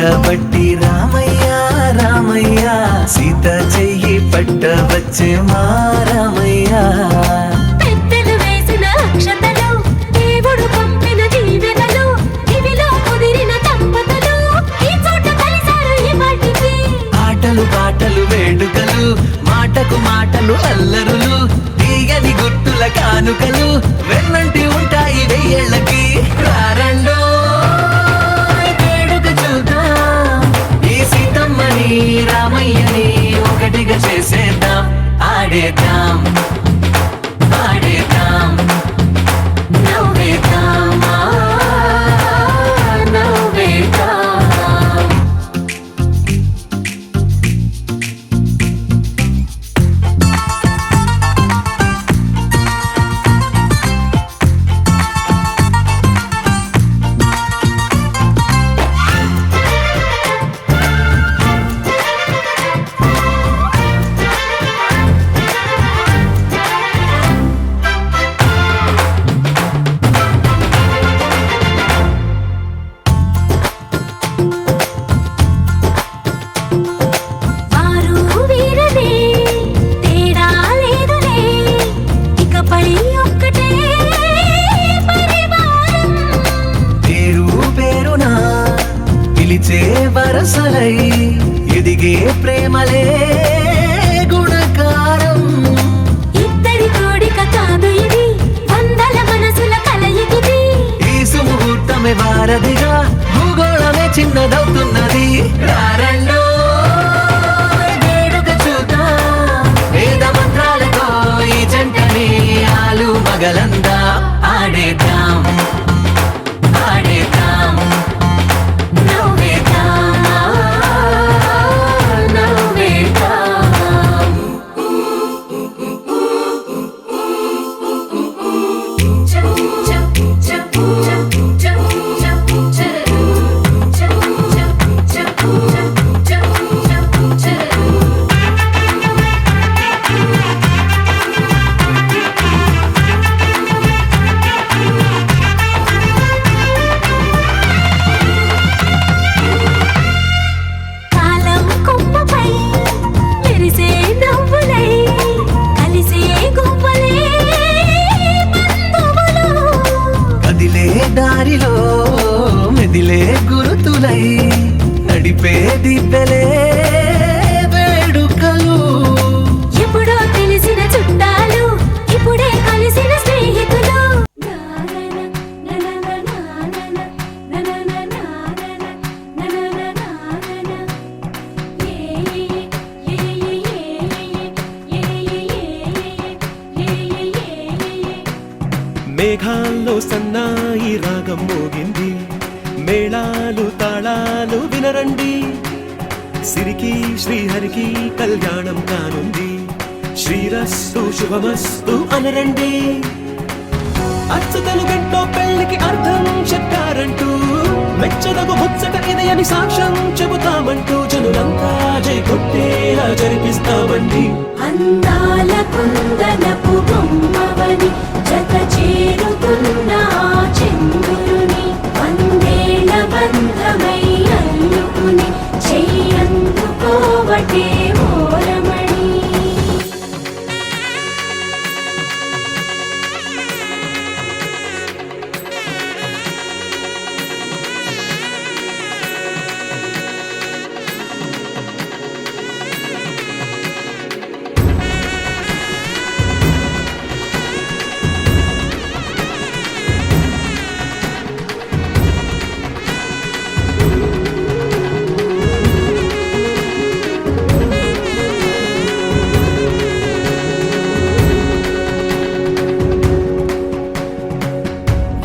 పట్టబట్టి రామయ్య రామయ్య సీత చెయ్యి పట్టవచ్చే మా రామయ్య పెద్దలు వేసిన అక్షతలు దేవుడు పంపిన దీవెనలు ఇవిలో కుదిరిన దంపతులు ఈ చోట కలిసారు ఈ మాటికి ఆటలు పాటలు వేడుకలు మాటకు మాటలు అల్లరులు తీయని గుర్తుల కానుకలు వెన్నంటి ఉంటాయి వెయ్యేళ్ళకి రారండో వేడుక చూద్దాం ఈ సీతమ్మని రామయ్యని ఒకటిగా చేసేద్దాం ఆడేద్దాం ఆడేద్దాం నవ్వేద్దాం నవ్వేద్దాం వారు వీరనే తేడా లేదులే ఇకపై ఒక్కటే పరివారం పేరు పేరునా పిలిచే వరసలై ఎదిగే ప్రేమలే గుణకారం ఇద్దరి కోడిక కాదు ఇది వందల మనసుల కలయికిది ఈ సుముహూర్తమే వారధిగా భూగోళమే చిన్నదవుతున్నది రారండో వేడుక చూద్దాం వేద మంత్రాలతో ఈ జంటని ఆలు మగలందా ఆడేద్దాం ఆడేద్దాం నవ్వేద్దాం నవ్వేద్దాం కాలం కొమ్మపై మెరిసే నవ్వులై కలిసే గువ్వలే బంధువులు కదిలే దారిలో మెదిలే గురుతులై నడిపే దిబ్బెలే వేడుకలు ఎప్పుడో తెలిసిన చుట్టాలు ఇప్పుడే కలిసిన స్నేహితులు మేఘాల్లో సన్నాయి రాగం మోగింది మేళాలు తాళాలు వినరండి సిరికి శ్రీహరికి కళ్యాణం కానుంది శ్రీరస్తు శుభమస్తు అనరండి అచ్చతలు గంటో పెళ్లికి అర్థం చెప్పారంటూ మెచ్చదగు ముచ్చట ఇది అని సాక్ష్యం చెబుతామంటూ జనులంతా జై కొట్టేలా జరిపిస్తామండి అందాల కుందనపు బొమ్మవని జత చేరుతున్న ఆ చంద్రుని వందేళ్ల బంధమై అల్లుకుని చెయ్యందుకోవటే ఓరమణి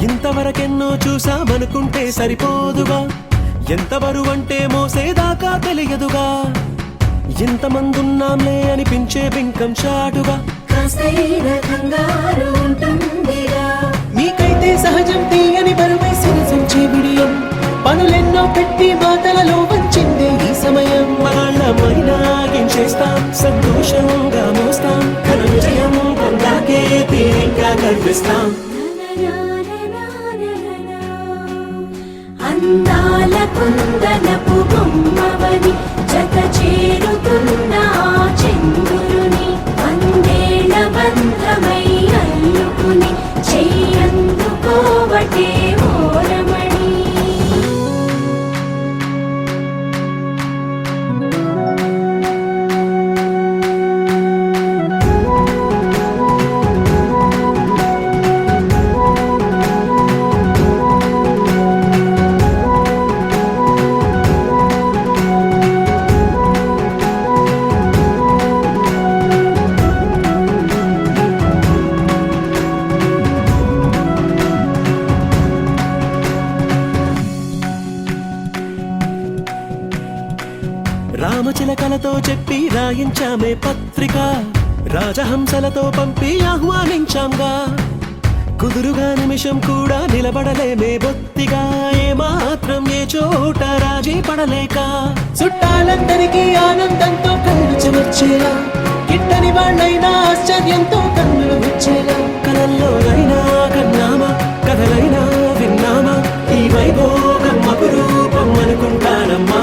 ఇంతవరకెన్నో చూసామనుకుంటే సరిపోదుగా ఎంత బరువంటే మోసేదాకా తెలియదుగా ఇంతమందున్నాంలే అనిపించే బింకం చాటుగా కాస్తైన కంగారు ఉంటుందిగా మీకైతే సహజం తీయని బరువై సిరిసించే బిడియం పనులెన్నో పెట్టి మాటలలో వంచిందే ఈ సమయం వాళ్ళమైనా గించేస్తాం సంతోషంగా మోస్తాం ఘన విజయం పొందాకే తీరిగ్గా కనిపిస్తాం అందాల కుందనపు ఒకటే ఓరమణి. రామచిలకలతో చెప్పి రాయించామే పత్రిక, రాజహంసలతో పంపి ఆహ్వానించాంగా. కుదురుగా నిమిషం కూడా నిలబడలేమే బొత్తిగా, ఏమాత్రం ఏ చోట రాజీ పడలేక. చుట్టాలందరికీ ఆనందంతో కళ్ళు చెమర్చేలా, గిట్టని వాళ్ళైనా ఆశ్చర్యంతో కన్నులు వచ్చేలా. కలల్లోనైనా కన్నామా, కథలైనా విన్నామా, ఈ వైభోగం అపురూపం అనుకుంటానమ్మా.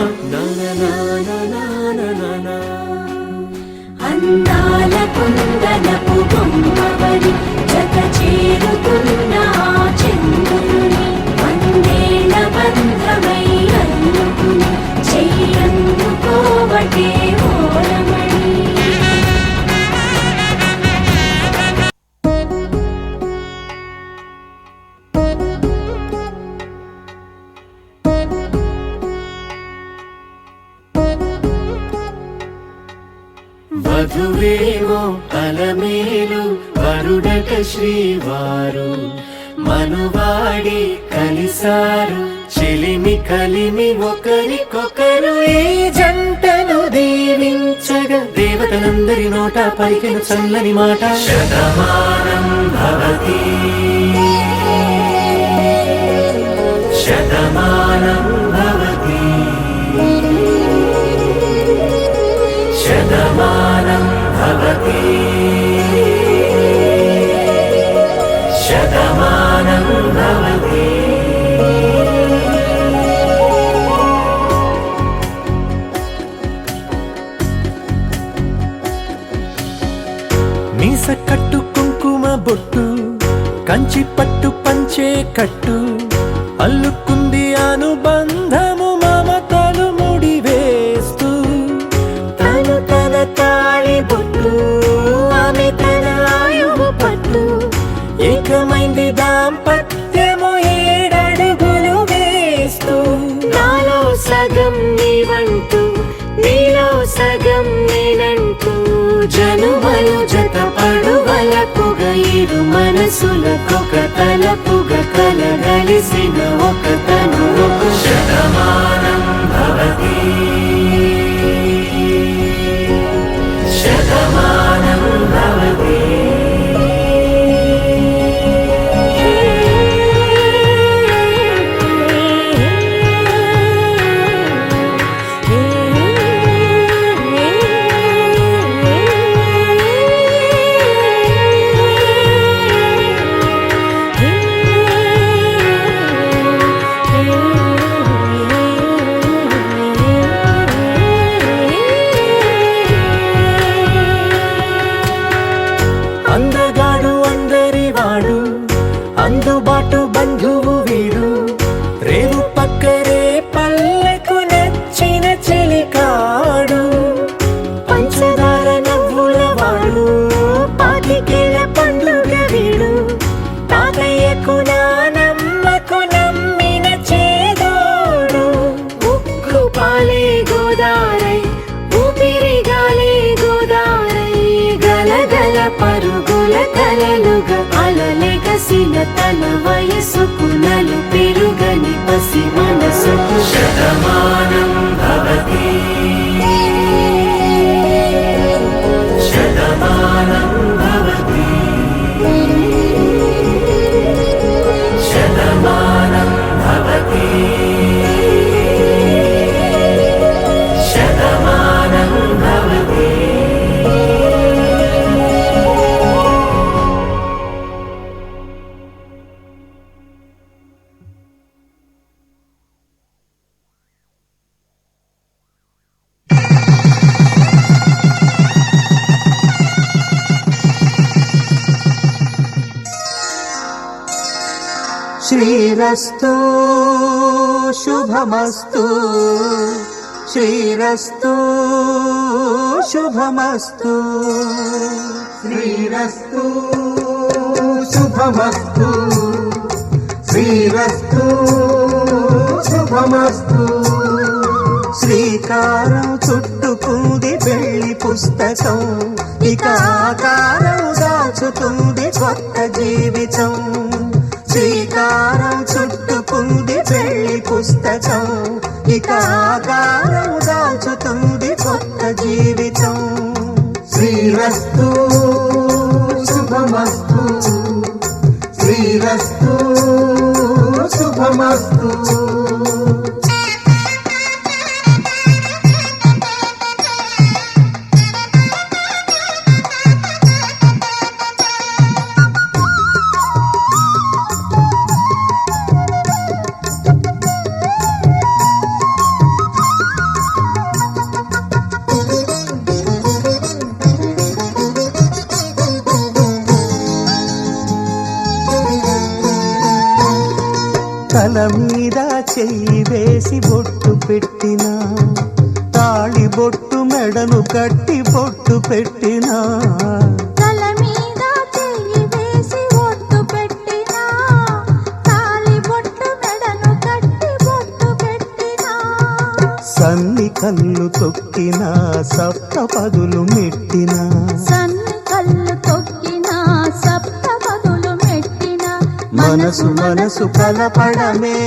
అందాల కుందనపు బొమ్మవని జత చేరుతున్న ఆ చంద్రుని, వందేళ్ల బంధమై అల్లుకుని చెయ్యందుకోవటే ఓరమణి. వధువేమో అలమేలు, వరుడట శ్రీవారు, మనువాడి కలిసారు చెలిమి కలిమి ఒకరికొకరు. ఈ జంటను దీవించగా దేవతలందరి నోట పలికిన చల్లని మాట, శతమానం భవతి శతమానం భవతి శతమానం భవతి శతమానం భవతి. మీస కట్టు కుంకుమ బొట్టు, కంచి పట్టు పంచే కట్టు, అల్లుకుంది అనుబంధము మమతలు ముడివేస్తూ. తను తన తాళి బొట్టు, ఆమె తన ఆయువు పట్టు, ఏకమైంది దాంపత్యము ఏడడుగులు వేస్తూ. నాలో సగం నీవంటూ, నీలో సగం నేనంటూ, జనుమలు జత పడువలపుగ ఇరు మనసులకొక తలపుగ కలగలిసిన ఒక తను ఒక శతమానం భవతి శతమానం భవతి. అందగాడు అందరి వాడు, అందుబాటు బంధువు వీడు, రేవు పక్కరే పల్లెకు నచ్చిన చెలికాడు. పంచదార నవ్వుల వాడు, పాతికేల పండుగ వీడు, తాతయ్యకు నానమ్మకు నమ్మిన చేదోడు. ఉక్కు పాలే గోదారై, ఊపిరి గాలే గోదారై, గలగల పరుగుల కలలుగా అలలెగసిన తన వయసుకు నలు పెరుగని పసి మనసుకు శతమానం భవతి శతమానం భవతి శతమానం భవతి శతమానం భవతి. శ్రీరస్తు శుభమస్తు శ్రీరస్తు శుభమస్తు శ్రీరస్తు శుభమస్తు శ్రీరస్తు శుభమస్తు శ్రీకారం చుట్టుకుంది వెళ్లి పుస్తకం ఇక ఆకారం దాచుతుంది కొత్త జీవితం శ్రీకారం చుట్టుకుంది వెళ్లి పుస్తకం ఇక ఆకారం దాచుతుంది కొత్త జీవితం శ్రీరస్తు శుభమస్తు శ్రీరస్తు శుభమస్తు తల మీద చెయ్యి వేసి బొట్టు పెట్టినా తాళి బొట్టు మెడను కట్టి బొట్టు పెట్టినా తల మీద చెయ్యి వేసి బొట్టు పెట్టినా తాళి బొట్టు మెడను కట్టి బొట్టు పెట్టినా సన్ని కళ్ళు తొక్కినా సప్త పదులు మెట్టినా సన్ని కళ్ళు తొక్కినా సప్త పదులు మెట్టినా మనసు మనసు కలపడమే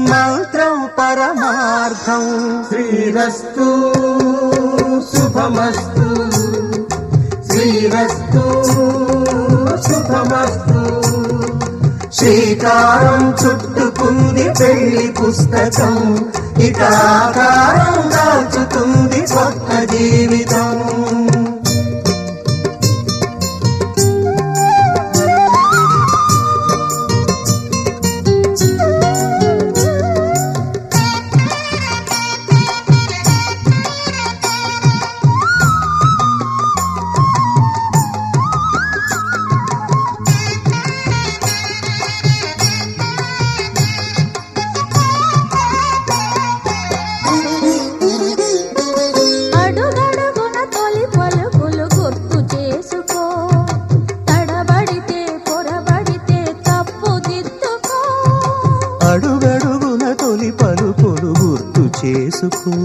మంత్రం పరమార్థం శ్రీరస్తు శుభమస్తు శ్రీరస్తు శుభమస్తు శ్రీకారం చుట్టుకుంది పెళ్లి పుస్తకం ఇక ఆకారం దాచుతుంది కొత్త జీవితం అడుగడుగున తొలి పలుకులు గుర్తు చేసుకో తడబడితే పొరబడితే తప్పు దిద్దుకో అడుగడుగున తొలి పలుకులు గుర్తు చేసుకో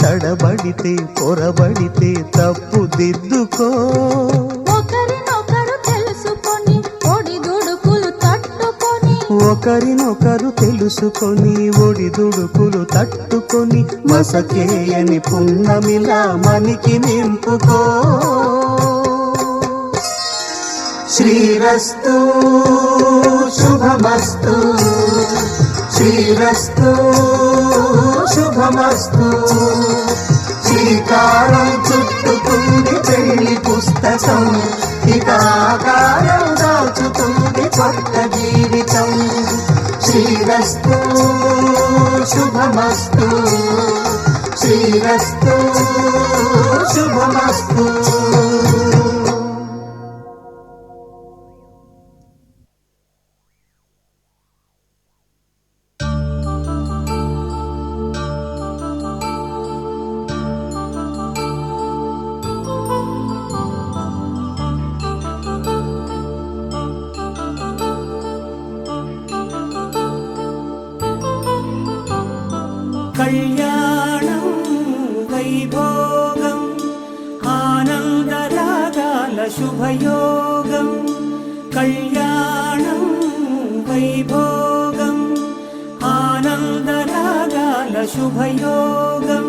తడబడితే పొరబడితే తప్పు దిద్దుకో ఒకరినొకరు తెలుసుకొని ఒడిదుడుకులు తట్టుకొని ఒకరినొకరు తెలుసుకొని ఒడిదుడుకులు తట్టుకొని మసకేయని పున్నమిలా మనికి నింపుకో శ్రీరస్తు శుభమస్తు శ్రీరస్తు శుభమస్తు శ్రీకారం చుట్టుకుంది పెళ్లి పుస్తకం ఇక ఆకారం దాచుతుంది కొత్త జీవితం శ్రీరస్తు శుభమస్తు శ్రీరస్తు శుభమస్తు కళ్యాణం వైభోగం ఆనందరాగాల శుభయోగం కళ్యాణం వైభోగం ఆనందరాగాల శుభయోగం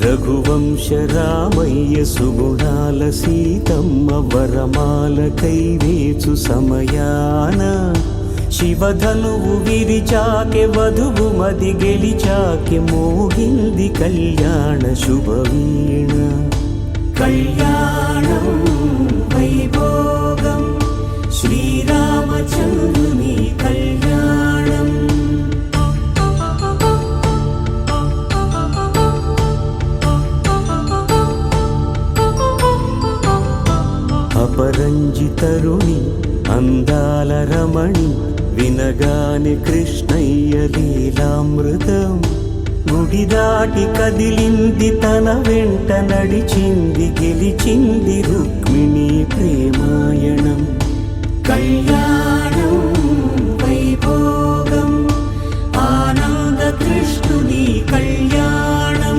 రఘువంశ రామయ్య సుగుణాల సీతమ్మ వరమాల కైవేచు సమయాన శివధనువు విరిచాకె వధువు మది గెలిచాకె మోగింది కళ్యాణ శుభవీణ కళ్యాణం వైభోగం శ్రీరామచంద్రుని కళ్యాణం అపరంజి తరుణి అందాల వినగాని కృష్ణయ్య లీలామృతం గుడి దాటి కదిలింది తన వెంట నడిచింది గెలిచింది రుక్మిణి ప్రేమాయణం కళ్యాణం వైభోగం ఆనంద కృష్ణుని కళ్యాణం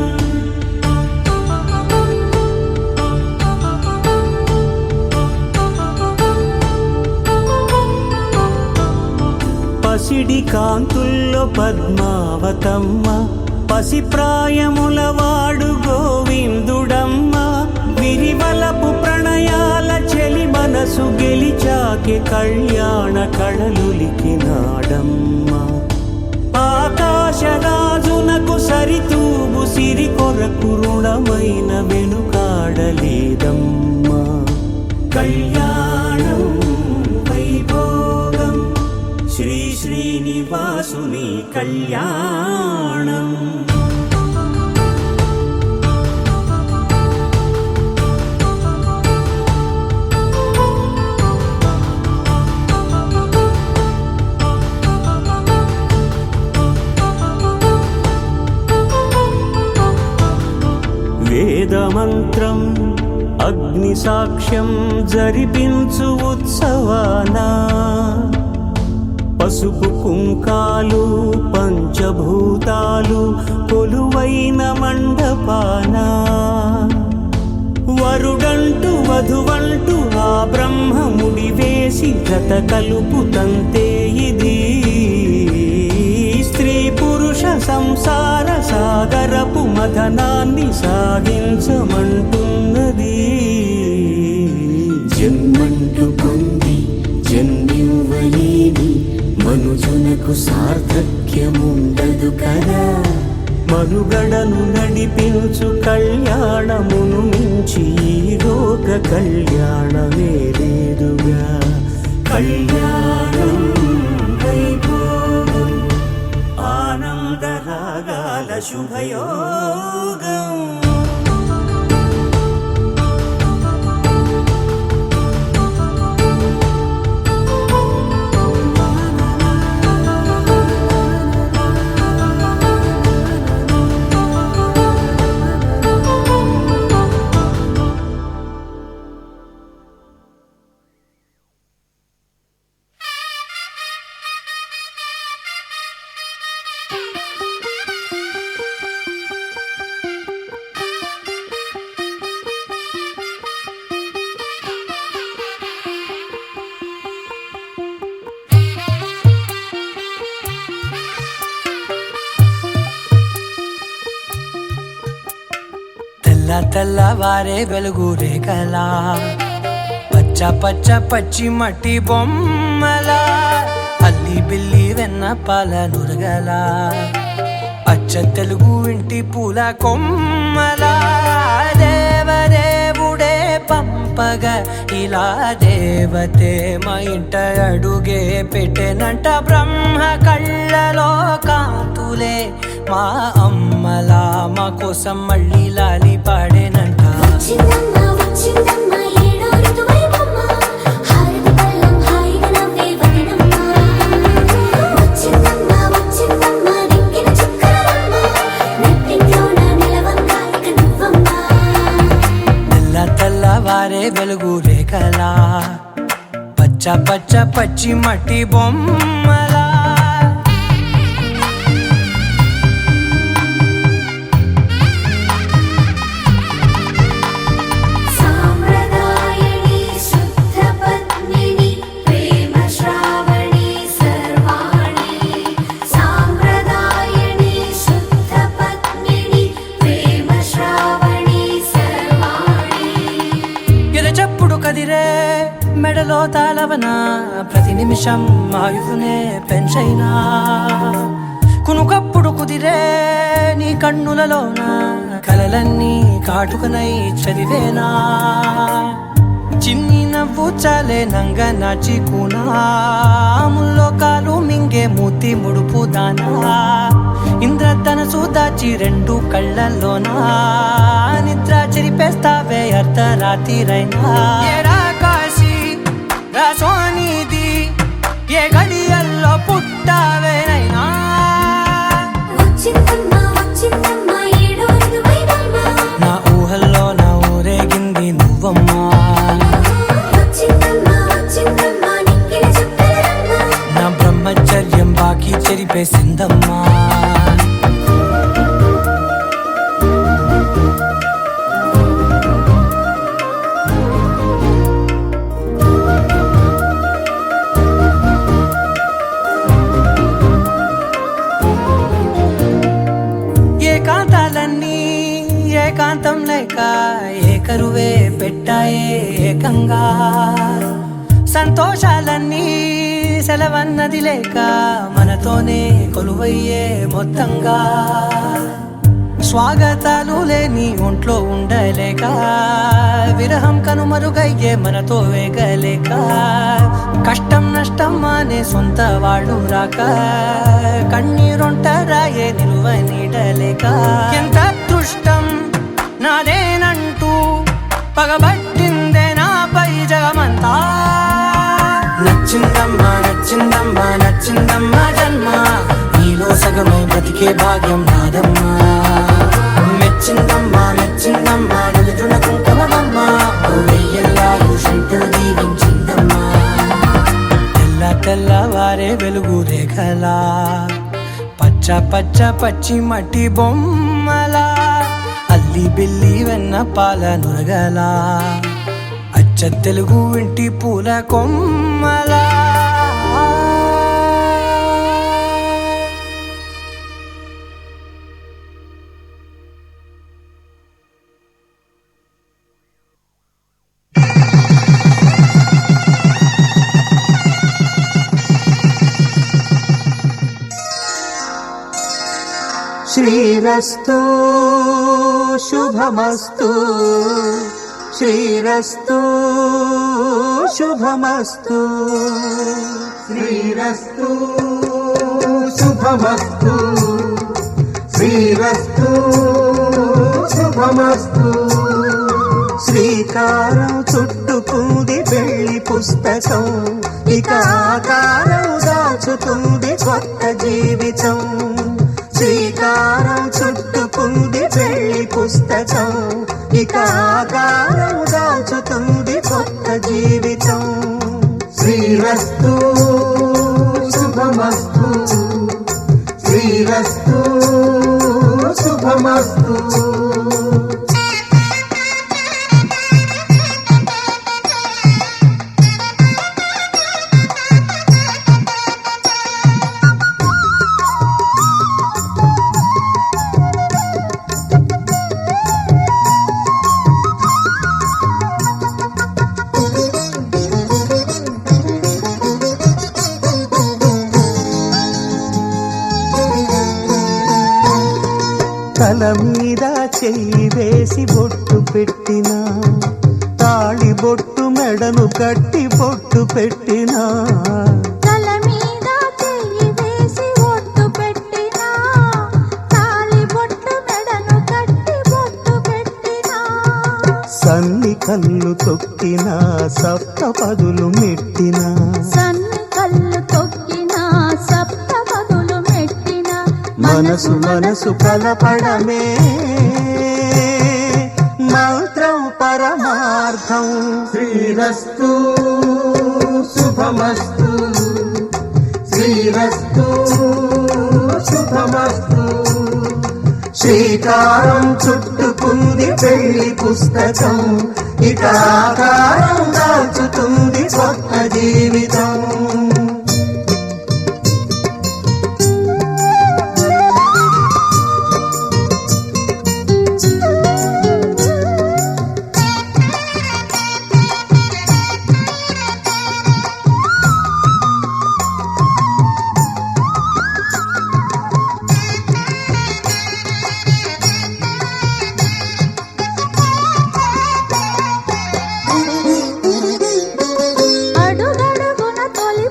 పసిడి కాంతుల్లో పద్మావతమ్మ పసిప్రాయముల వాడు గోవిందుడమ్మ విరివలపు ప్రణయాల చెలి మనసు గెలిచాకే కళ్యాణ కళలులికినాడమ్మ ఆకాశరాజునకు సరితూగు సిరి కొరకు రుణమైన వెనుకాడలేదమ్మా కళ్యాణం వైభోగం శ్రీ శ్రీనివాసుని కళ్యాణం వేదమంత్రం అగ్ని సాక్ష్యం జరిపించు ఉత్సవానా పసుపు కుంకాలు పంచభూతాలు కొలువైన మండపాన వరుడంటూ వధువంటూ ఆ బ్రహ్మముడి వేసి జత కలుపుతంతే ఇది స్త్రీ పురుష సంసార సాగరపు మథనాన్ని సాగించమంటున్నది జన్మంటూ పొంది జన్మివ్వలేని మనుజునకు సార్థక్యముండదు కదా మనుగడను నడిపించు కళ్యాణమును మించి ఈ లోక కళ్యాణమే లేదుగా కళ్యాణం వైభోగం ఆనందరాగాల శుభయోగం తెల్లవారే వెలుగు రేఖలా పచ్చ పచ్చ పచ్చి మట్టి బొమ్మలా అల్లి బిల్లి వెన్న పాల నురగలా అచ్చ తెలుగు ఇంటి పూల కొమ్మలా దేవదేవుడే పంపగా ఇలా దేవతే మా ఇంట అడుగే పెట్టెనంట బ్రహ్మ కళ్ళలో కాంతులే మా అమ్మలా మా కోసం మళ్ళీ లాలి పాడేనంట వచ్చిందమ్మ వచ్చిందమ్మ ఏడో ఋతువైవమ్మ హారతి పళ్ళం హాయిగా నవ్వే వదినమ్మ వచ్చిందమ్మ వచ్చిందమ్మ దిక్కిన చుక్కలమ్మ నెట్టింట్లోన నిలవంగా ఇక నువ్వమ్మ తెల్లవారే వెలుగు రేఖలా పచ్చ పచ్చ పచ్చి మట్టి బొమ్మలా సాంప్రదాయని శుద్ధ పద్మిని ప్రేమ శ్రావణి సర్వాణి సాంప్రదాయని శుద్ధ పద్మిని ప్రేమ శ్రావణి సర్వాణి ఎరచప్పుడు కదిరే మెడలో తాళవన ప్రతి నిమిషం ఆయుధునే పెంచైనా కునుకప్పుడు కుదిరే నీ కన్నులలోన కలలన్నీ కాటుకనై చదివేనా చిన్ని నవ్వు చాలే నంగ నాచి కూనాముల్లో కాలు మింగే మూతి ముడుపు దానా ఇంద్రధనసు దాచి రెండు కళ్ళల్లోనా నిద్ర చెరిపేస్తావే అర్ధరాత్రిరైనా ఏరా కాశీ రా సోనిది ఏ గడియ పుట్టావేనైనా వచ్చిందమ్మా వచ్చిందమ్మా ఏడో ఋతువైనమ్మా నా ఊహల్లో నా ఊరేగింది నువ్వమ్మా వచ్చిందమ్మా వచ్చిందమ్మా నిక్కిన చుక్కలమ్మా నా బ్రహ్మచర్యం బాకీ చెరిపేసిందమ్మా ఏకాంతాలన్నీ ఏకాంతం లేక ఏకరువే పెట్టాయే ఏకంగా సంతోషాలన్నీ సెలవన్నది లేక మనతోనే కొలువయ్యే మొత్తంగా స్వాగతాలు లేని ఒంట్లో ఉండలేక విరహం కనుమరుగయ్యే మనతో వేగలేక కష్టం నష్టం అనే సొంత వాళ్ళు రాక కన్నీరొంటరాయే నిలువ నీడలేక ఎంత అదృష్టం నాదేనంటూ పగబట్టిందే నాపై జగమంతా నచ్చిందమ్మా నచ్చిందమ్మా నచ్చిందమ్మా జన్మ నీలో సగమై బ్రతికే భాగ్యం నాదమ్మా మెచ్చిందమ్మా మెచ్చిందమ్మా నిలుతున్న కుంకుమమ్మా వెయ్యల్లాలు శంకరు దీవించిందమ్మా తెల్ల తెల్లవారే వెలుగు రేఖలా పచ్చ పచ్చ పచ్చి మట్టి బొమ్మలా అల్లి బిల్లి వెన్న పాల నురగలా అచ్చ తెలుగు ఇంటి పూల కొమ్మలా శ్రీరస్తు శుభమస్తు శ్రీరస్తు శుభమస్తు శ్రీరస్తు శుభమస్తు శ్రీరస్తు శుభమస్తు శ్రీకారం చుట్టుకుంది వెళ్లి పుస్తకం ఇక ఆకారం దాచుతుంది కొత్త జీవితం శ్రీకారం చుట్టుకుంది వెళ్లి పుస్తకం ఇక ఆకారం దాచుతుంది కొత్త జీవితం శ్రీరస్తు శుభమస్తు శ్రీరస్తు శుభమస్తు తల మీద చెయ్యి వేసి బొట్టు పెట్టినా తాళి బొట్టు మెడను కట్టి బొట్టు పెట్టినా తల మీద చెయ్యి వేసి ఒట్టు పెట్టినా తాళి బొట్టు మెడను కట్టి బొట్టు పెట్టినా సన్ని కళ్ళు తొక్కినా సప్త పదులు మెట్టినా సన్ని కళ్ళు తొక్కినా సప్త పదులు మెట్టినా మనసు మనసు కలపడమే మంత్రం పరమార్థం శ్రీరస్తు శుభమస్తు శ్రీరస్తు శుభమస్తు శ్రీకారం చుట్టుకుంది పెళ్లి పుస్తకం ఇక ఆకారం దాచుతుంది కొత్త జీవితం అడుగడుగున తొలి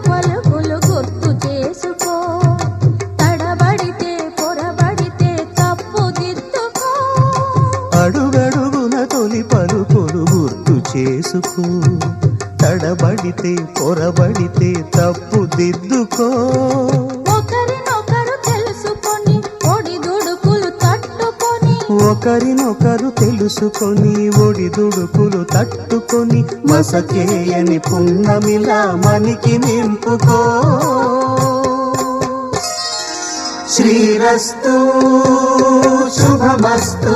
ఒకరినొకరు తెలుసుకొని ఒడిదుడుకులు తట్టుకొని ఒకరినొకరు తెలుసుకొని ఒడిదుడుకులు తట్టుకొని మసకేయని పున్నమిలా మనికి నింపుకో. శ్రీరస్తు శుభమస్తు,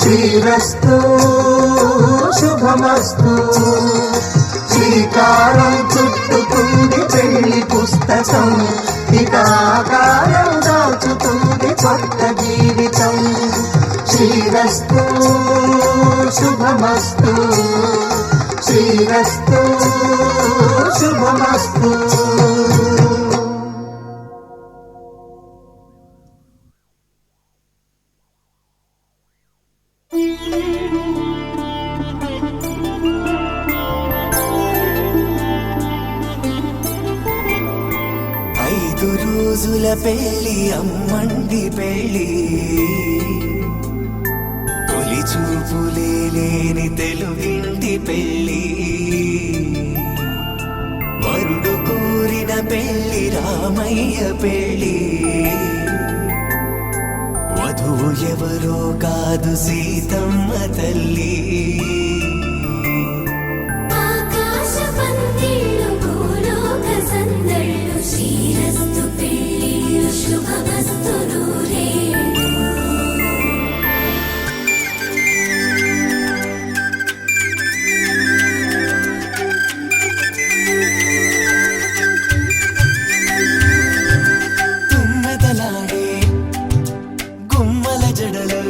శ్రీరస్తు శుభమస్తు. శ్రీకారం చుట్టుకుంది పెళ్లి పుస్తకం, ఇక ఆకారం దాచుతుంది కొత్త జీవితం. శ్రీరస్తు శుభమస్తు, శ్రీరస్తు శుభమస్తు. రోజుల పెళ్లి అమ్మండి పెళ్లి, తొలి చూపులే లేని తెలుగింటి పెళ్లి. వరుడు కోరిన పెళ్లి రామయ్య పెళ్లి, వధువు ఎవరో కాదు సీతమ్మ తల్లి. ఆకాశ పందిళ్ళు భూలోక సందళ్ళు, శ్రీరస్తు పెళ్ళిళ్ళు శుభమస్తు నూరేళ్ళు. తుమ్మెదలాడే గుమ్మల జడలు,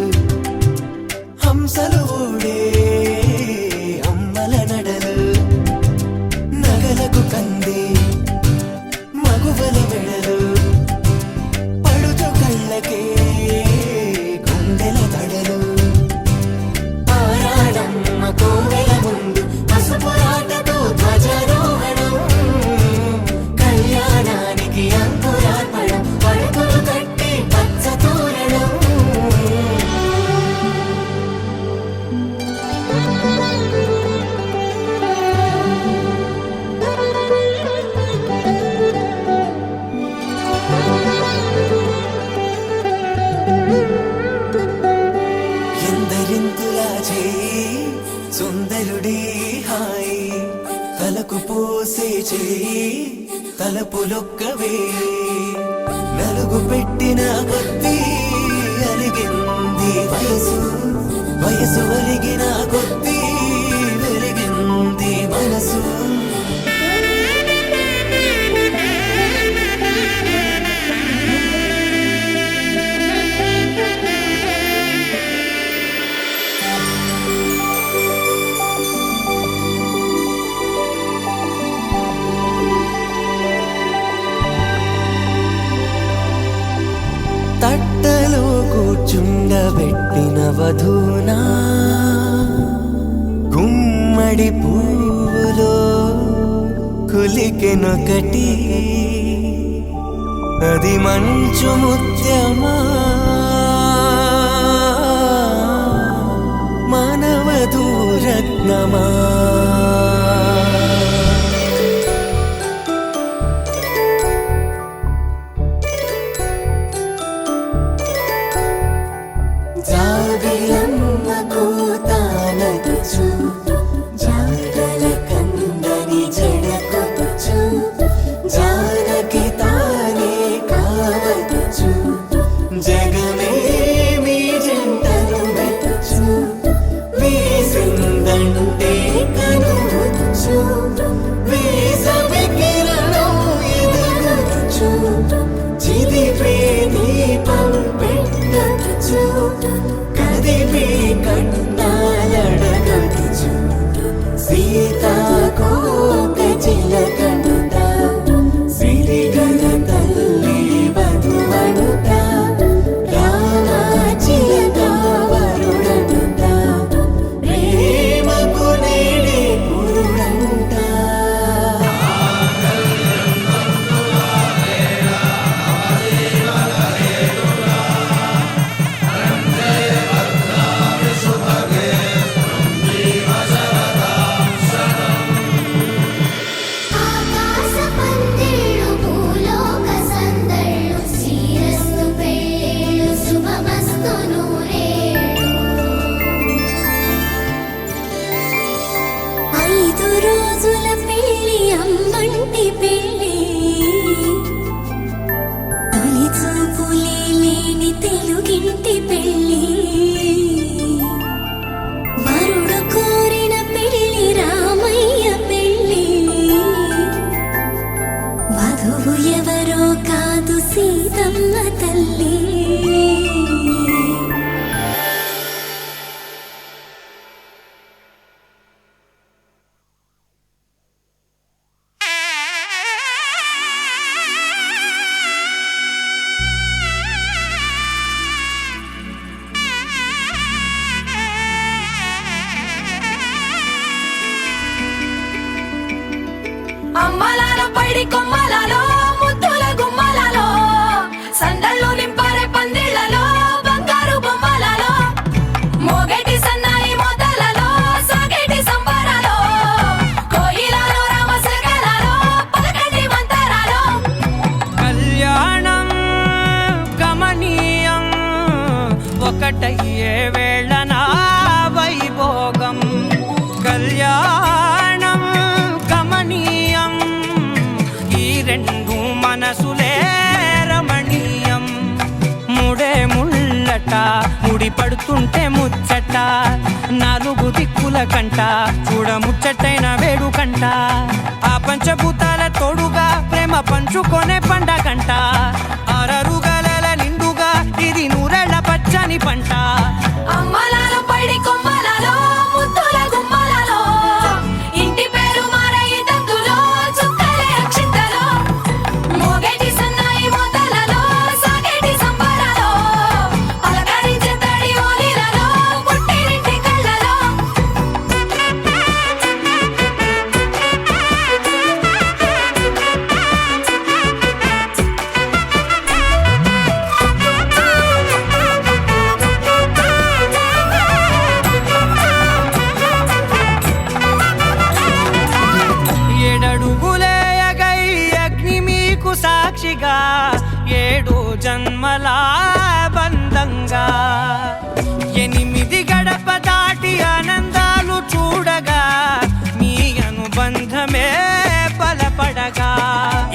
హంసలు ఊడే అమ్మల నడలు, నగలకు కంది మగువల మెడలు, పడుచు కళ్ళకే గుండెల తడలు. ఆరాడమ్మ కోవెల ముందు పసుపురాటతో ధ్వజారోహణం, కళ్యాణానికి అంకురార్పణం, పడుకులు కట్టి పచ్చ తోరణం. ఎందరింతులా చేయి సుందరుడి హాయి, తలకు పోసే చేయి తలపులొక్కవే. నలుగు పెట్టిన కొద్దీ అలిగింది వయసు, వయసు ఒలిగిన కొద్దీ వెలిగింది మనసు. తట్టలో కూర్చుండబెట్టిన వధూనా, గుమ్మడి పువ్వులో కులికెనొకటి, అది మంచు ముత్యమా మానవధూరత్నమా. జాబిలమ్మ కూతానగుచు, జాడల కందని జడకొచ్చు, జానకి తానే కావచ్చు, జగమే మీ జంటను వెతుచు. వేసిందంటే వధువు ఎవరో కాదు సీతమ్మ తల్లి. అమ్మలాల పైడి కొమ్మలలో ముద్దుల గుమ్మలలో సందళ్ళు నింపారే పందిళ్లలో బంగారు బొమ్మలలో మోగేటి సన్నాయి మొదలలో సాగేటి సంబరాలో కోయిలలో రామశకలలో పలకటి మంతరాలో. కళ్యాణం గమనీయం ఒకటయ్యే వేళ నా వైభోగం. కళ్యాణం గమనీయం ఈ రెండు మనసులే రమణీయం. ముడే ముళ్ళట ముడి పడుతుంటే ముచ్చట నాలుగు దిక్కుల కంట చూడ ముచ్చటైన వేడుకంట. ఆ పంచభూతాల తోడుగా ప్రేమ పంచుకొనే పండగంట. అరరుగలల నిండుగా ఇది నూరెళ్ళ పచ్చని పంట. అమ్మలాల పైడి కొమ్మలలో ముద్దుల గుమ్మలలో ఇంటి పేరు మారయి తందులో చుక్కలే అక్షింతలో మోగేటి సన్నాయి మొదలలో సాగేటి సంబరాలో పలకరించే తడి ఓలిలలో పుట్టినింటి కళ్ళలో. ఏడడుగులేయగై అగ్ని మీకు సాక్షిగా ఏడు జన్మల బంధంగా 8 గడప దాటి ఆనందాలు చూడగా మీ అనుబంధమే బలపడగా.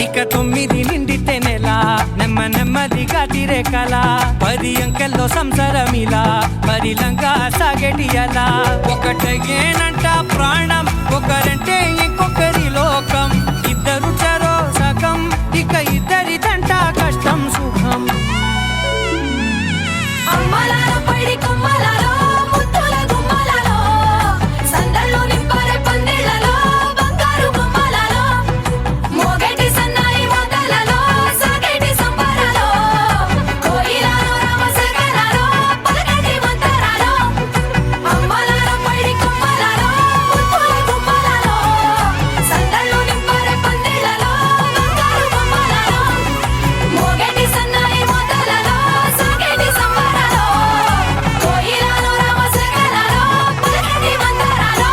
ఇక 9 నిండితే నెల నెమ్మదిగా తిరేకల 10 అంకెల్లో సంసారమిలా పరిలంగా సాగేటి అలా. ఒకటేనంట ప్రాణం ఒకరంటే ఇంకొకరి లోకం. ఇద్దరు చరో సగం ఇక ఇద్దరిదంట కష్టం సుఖం. అమ్మలాల పైడి కొమ్మలలో ముద్దుల గుమ్మలలో సందళ్ళు నింపారే పందిళ్లలో బంగారు బొమ్మలలో మోగేటి సన్నాయి మొదలలో సాగేటి సంబరాలో కోయిలలో రామశకలలో పలకటి మంతరాలో. అమ్మలాల పైడి కొమ్మలలో ముద్దుల గుమ్మలలో సందళ్ళు నింపారే పందిళ్లలో బంగారు బొమ్మలలో మోగేటి సన్నాయి మొదలలో సాగేటి సంబరాలో కోయిలలో రామశకలలో పలకటి మంతరాలో.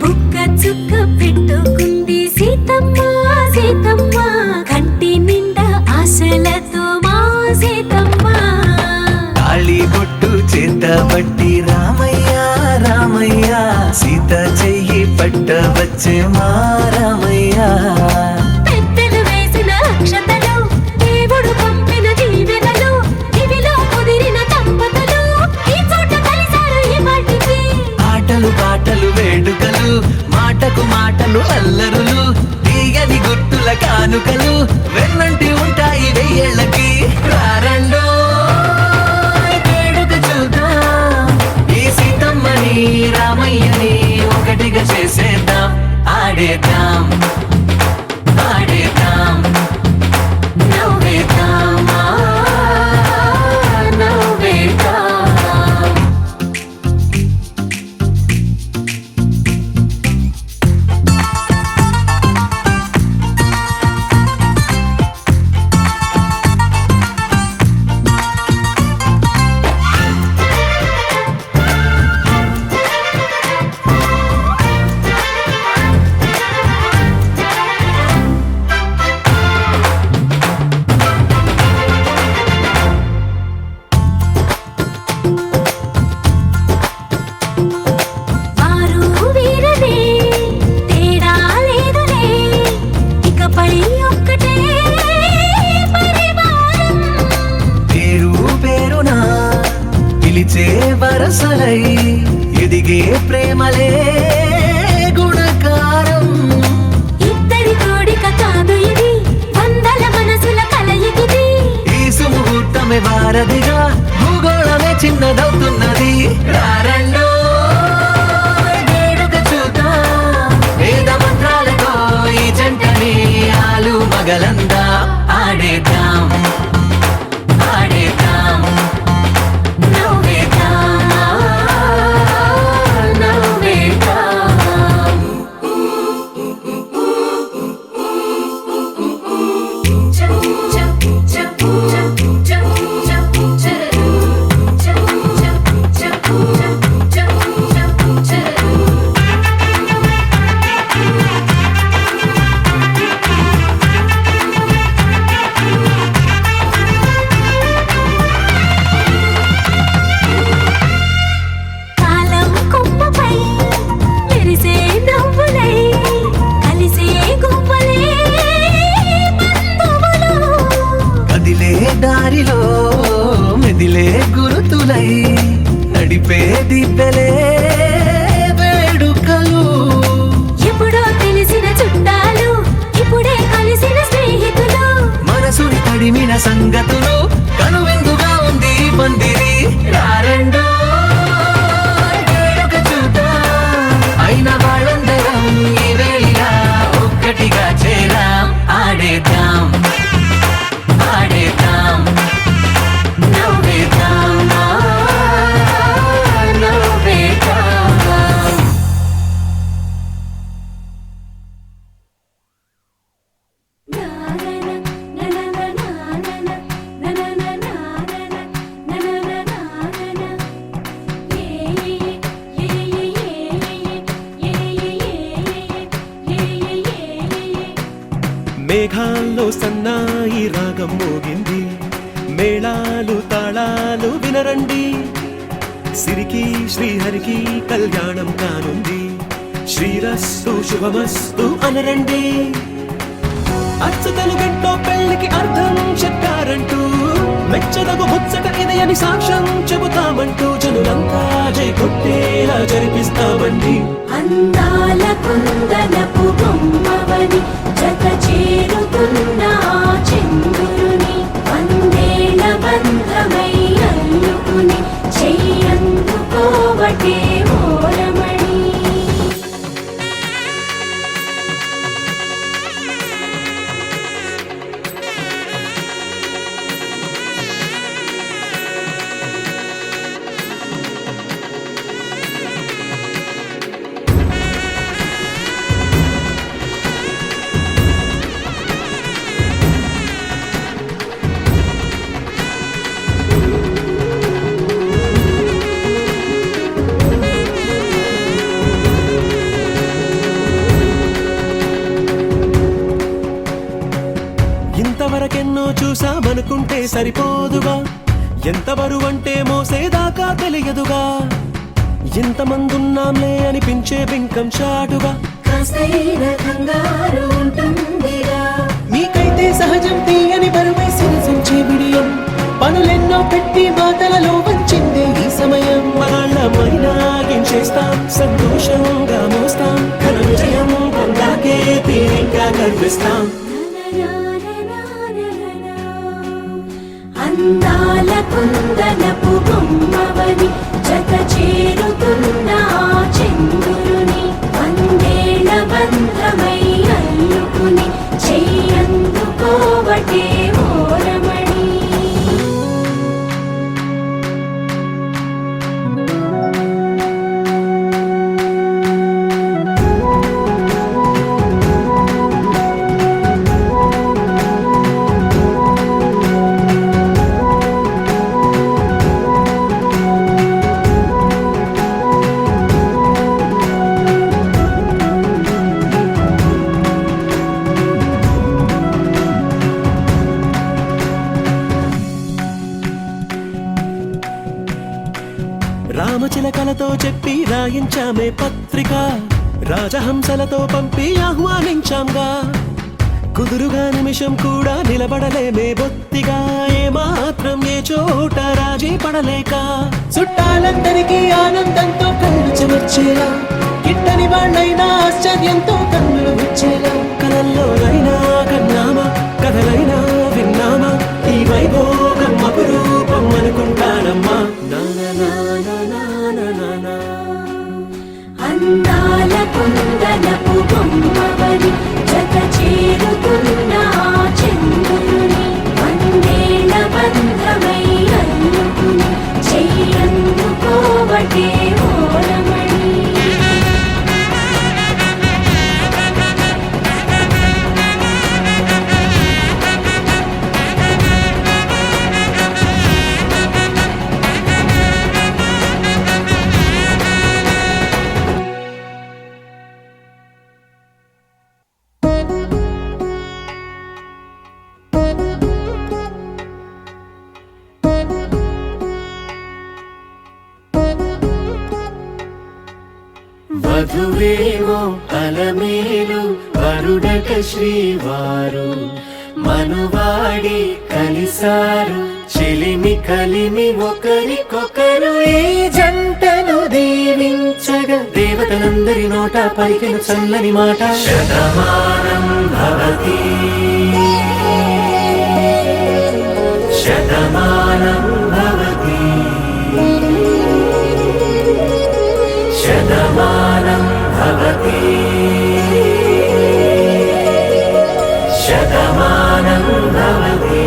బుక్క చుక్క పెట్టుకుంది సీతమ్మ సీతమ్మ కంటి నిండా ఆశలతో మా సీతమ్మ. తాళి బొట్టు చేతబట్టి రామయ్య రామయ్య సీత చెయ్యి పట్ట వచ్చే మా రామయ్య. పెద్దలు వేసిన అక్షతలు దేవుడు పంపిన దీవెనలు ఇవిలో కుదిరిన దంపతులు ఈ చోట కలిసారు ఈ వాటికి. ఆటలు పాటలు వేడుకలు మాటకు మాటలు అల్లరులు తీయని గుర్తుల కానుకలు వెన్నంటి ఉంటాయి 1000 ఏళ్ళకి. రారండో వేడుక చూద్దాం ఈ సీతమ్మని రామయ్యని ఒకటిగా చేసేద్దాం. ఆడేద్దాం ఆడేద్దాం నవ్వేద్దాం నవ్వేద్దాం. పగలందా ఆడేద్దాం ఆడేద్దాం నవ్వేద్దాం నవ్వేద్దాం కాలం కొమ్మపై మెరిసే నవ్వులై కలిసే గువ్వలే బంధువులు కదిలే దారిలో మెదిలే గురుతులై నడిపే దిబ్బెలే వేడుకలు ఎప్పుడో తెలిసిన చుట్టాలు ఇప్పుడే కలిసిన స్నేహితులు మనసుని తడిమిన సంగతులు కనువిందుగా ఉంది ఈ పందిరి రారండో వేడుక చూద్దాం అయిన వాళ్ళందరం ఈ వేళ ఒక్కటిగా చేరాం ఆడేద్దాం ఆడేద్దాం నవ్వేద్దాం నవ్వేద్దాం మేఘాల్లో సన్నాయి రాగం మోగింది మేళాలు తాళాలు వినరండి సిరికి శ్రీహరికి కళ్యాణం కానుంది శ్రీరస్తు శుభమస్తు అనరండి అచ్చతలు గంటో పెళ్లికి అర్థం చెప్పారంటూ మెచ్చదగు ముచ్చట ఇది అని సాక్ష్యం చెబుతామంటూ జనులంతా జై కొట్టేలా జరిపిస్తామండి అందాల కుందనపు బొమ్మవని జత చేరుతున్న ఆ చంద్రుని వందేళ్ల బంధమై అల్లుకుని చెయ్యందుకోవటే ఓరమణి ఇంతవరకెన్నో చూసామనుకుంటే సరిపోదుగా ఎంత బరువంటే మోసేదాకా తెలియదుగా ఇంతమందున్నాంలే అనిపించే బింకం చాటుగా కాస్తైన కంగారు ఉంటుందిగా మీకైతే సహజం తీయని బరువై సిరసించే బిడియం పనులెన్నో పెట్టి మాటలలో వచ్చిందే ఈ సమయం వాళ్ళమైనా గించేస్తాం సంతోషంగా మోస్తాం ఘన విజయం పొందాకే తీరిగ్గా కనిపిస్తాం అందాల కుందనపు బొమ్మవని జత చేరుతున్న ఆ చంద్రుని వందేళ్ల బంధమై అల్లుకుని చెయ్యందుకోవటే ఓరమణి రామచిలకలతో చెప్పి రాయించామే పత్రిక రాజహంసలతో పంపి ఆహ్వానించాంగా కుదురుగా నిమిషం కూడా నిలబడలేమే బొత్తిగా ఏమాత్రం ఏ చోట రాజీ పడలేక చుట్టాలందరికీ ఆనందంతో కళ్ళు చెమర్చేలా గిట్టని వాళ్ళైనా ఆశ్చర్యంతో కన్నులు వచ్చేలా కలల్లోనైనా కన్నామా కథలైనా విన్నామా ఈ వైభోగం అపురూపం అనుకుంటానమ్మా అందాల కుందనపు బొమ్మవని జత చేరుతున్న ఆ ఊరేవో అలమేలు వరుడట శ్రీవారు మనువాడి కలిసారు చెలిమి కలిమి ఒకరికొకరు ఈ జంటను దీవించగా దేవతలందరి నోట పలికిన చల్లని మాట శతమానం భవతి శతమానం భవతి శతమానం భవతి శతమానం భవతి.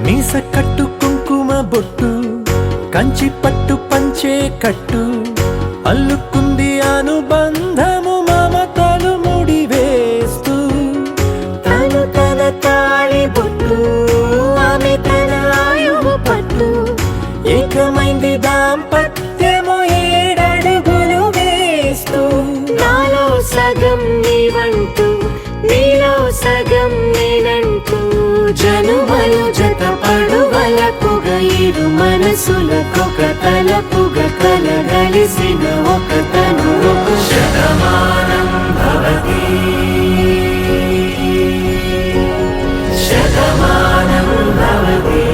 మీస కట్టు కుంకుమ బొట్టు కంచి పట్టు పంచే కట్టు అల్లుకుంది అనుబంధము మమతలు ముడివేస్తూ తను తన తాళి బొట్టు ఆమె తన ఆయువు పట్టు ఏకమైంది దాంపత్యము 7 అడుగులు వేస్తూ నాలో సగం నీవంటూ నీలో సగం నేనంటూ జనుమలు జత పడువలపుగ ఇరు మనసులకొక తలపుగ కలగలిసిన ఒక తను శతమానం భవతి శతమానం భవతి.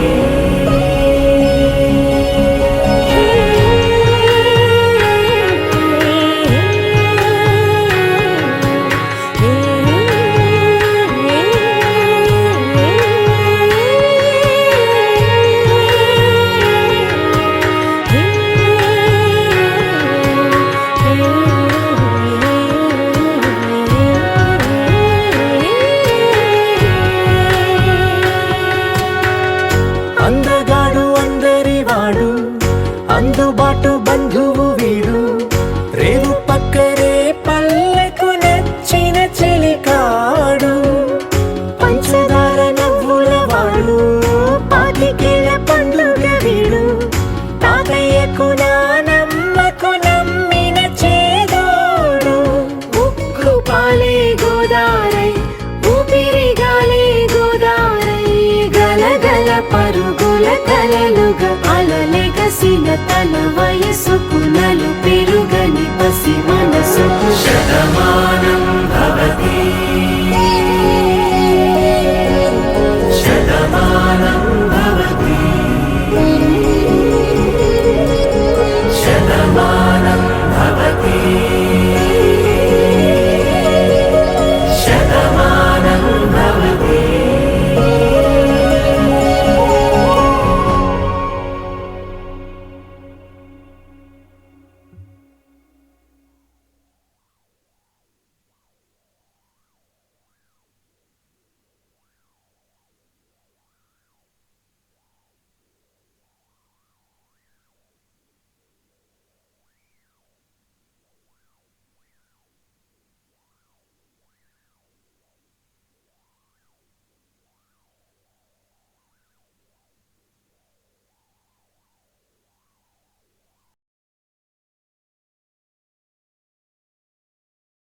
అందగాడు అందరివాడు అందుబాటు బంధువు వీడు రేవు పక్కరే పల్లెకు నచ్చిన చెలికాడు పంచదార నవ్వుల వాడు పాతికేల పండుగ వీడు తాతయ్యకు నానమ్మకు నమ్మిన చేదోడు ఉక్కు పాలే గోదారై ఊపిరి గాలే గోదారై గలగల పరుగుల కలలుగా అలలెగసిన తన వయసుకు నలు పెరుగని పసి మనసుకు శతమానం భవతి శతమానం